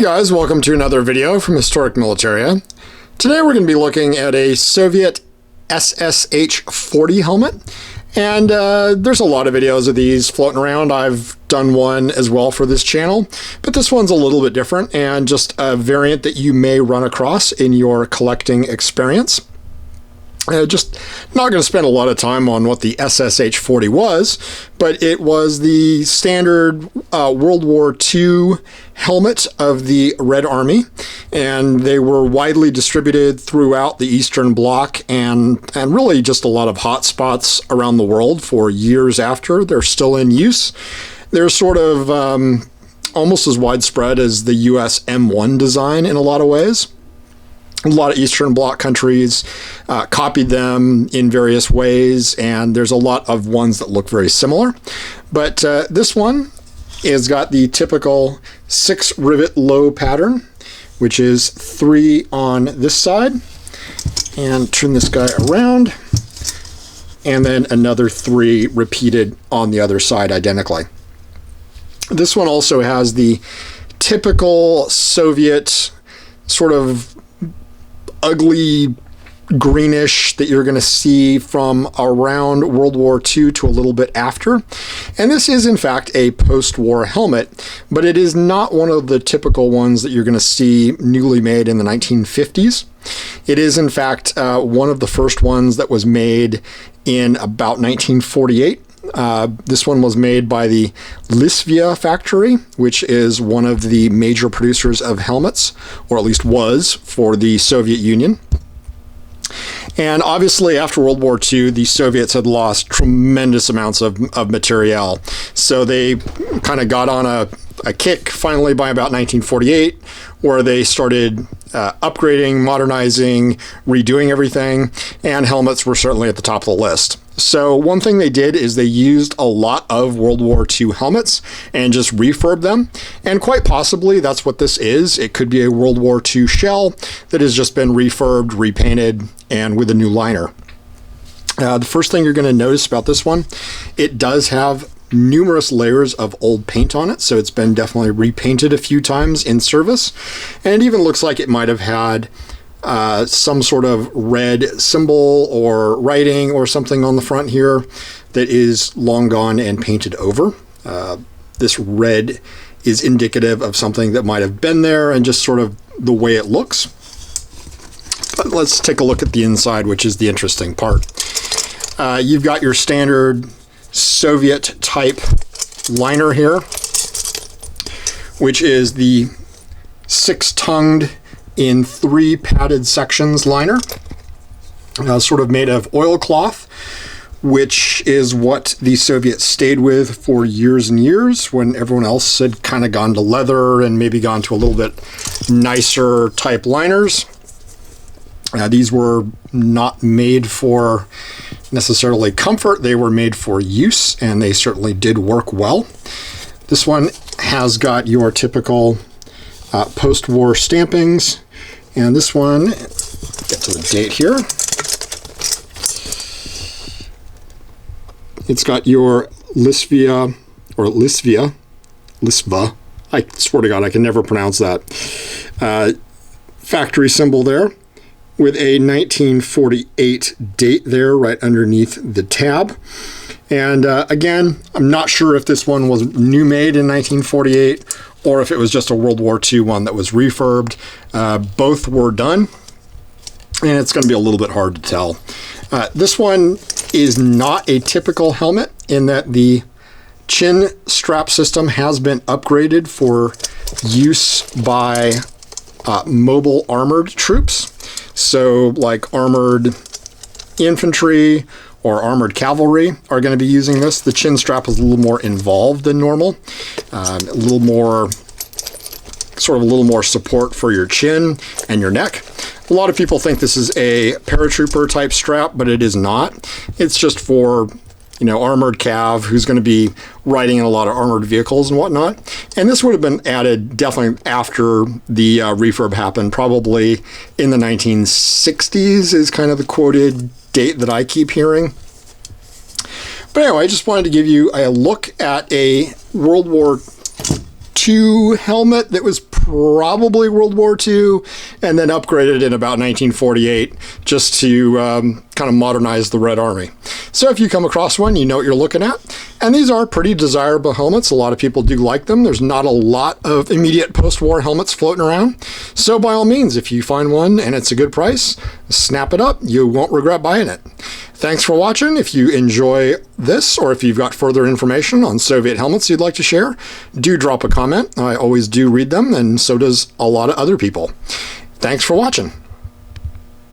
Hey guys, welcome to another video from Historic Militaria. Today we're going to be looking at a Soviet SSH-40 helmet. And there's a lot of videos of these floating around. I've done one as well for this channel, but this one's a little bit different and just a variant that you may run across in your collecting experience. Just not going to spend a lot of time on what the SSH-40 was, but it was the standard World War II helmet of the Red Army, and they were widely distributed throughout the Eastern Bloc and really just a lot of hot spots around the world for years after. They're still in use. They're sort of almost as widespread as the US M1 design in a lot of ways. A lot of Eastern Bloc countries copied them in various ways, and there's a lot of ones that look very similar. But this one has got the typical 6-rivet low pattern, which is 3 on this side. And turn this guy around, and then another 3 repeated on the other side identically. This one also has the typical Soviet sort of ugly greenish that you're going to see from around World War II to a little bit after. And this is in fact a post-war helmet, but it is not one of the typical ones that you're going to see newly made in the 1950s. It is in fact one of the first ones that was made in about 1948. This one was made by the Lysva factory, which is one of the major producers of helmets, or at least was for the Soviet Union. And obviously after World War II, the Soviets had lost tremendous amounts of material. So they kind of got on a kick finally by about 1948, where they started upgrading, modernizing, redoing everything, and helmets were certainly at the top of the list. So one thing they did is they used a lot of World War II helmets and just refurbed them. And quite possibly that's what this is. It could be a World War II shell that has just been refurbed, repainted, and with a new liner. The first thing you're going to notice about this one, it does have numerous layers of old paint on it, so it's been definitely repainted a few times in service, and it even looks like it might have had some sort of red symbol or writing or something on the front here that is long gone and painted over. This red is indicative of something that might have been there and just sort of the way it looks. But let's take a look at the inside, which is the interesting part. You've got your standard Soviet type liner here, which is the 6-tongued in 3 padded sections liner, sort of made of oilcloth, which is what the Soviets stayed with for years and years when everyone else had kind of gone to leather and maybe gone to a little bit nicer type liners. These were not made for necessarily comfort, they were made for use, and they certainly did work well. This one has got your typical post-war stampings, and this one, get to the date here, it's got your Lysva, I swear to God I can never pronounce that, factory symbol there, with a 1948 date there right underneath the tab. And again, I'm not sure if this one was new made in 1948 or if it was just a World War II one that was refurbed. Both were done, and it's going to be a little bit hard to tell. This one is not a typical helmet in that the chin strap system has been upgraded for use by mobile armored troops. So like armored infantry or armored cavalry are going to be using this. The chin strap is a little more involved than normal, a little more support for your chin and your neck. A lot of people think this is a paratrooper type strap, but it is not. It's just for, armored cav who's going to be riding in a lot of armored vehicles and whatnot. And this would have been added definitely after the refurb happened, probably in the 1960s is kind of the quoted date that I keep hearing. But anyway, I just wanted to give you a look at a World War II helmet that was probably World War II, and then upgraded in about 1948 just to kind of modernize the Red Army. So if you come across one, you know what you're looking at. And these are pretty desirable helmets. A lot of people do like them. There's not a lot of immediate post-war helmets floating around. So by all means, if you find one and it's a good price, snap it up. You won't regret buying it. Thanks for watching. If you enjoy this, or if you've got further information on Soviet helmets you'd like to share, do drop a comment. I always do read them, and so does a lot of other people. Thanks for watching.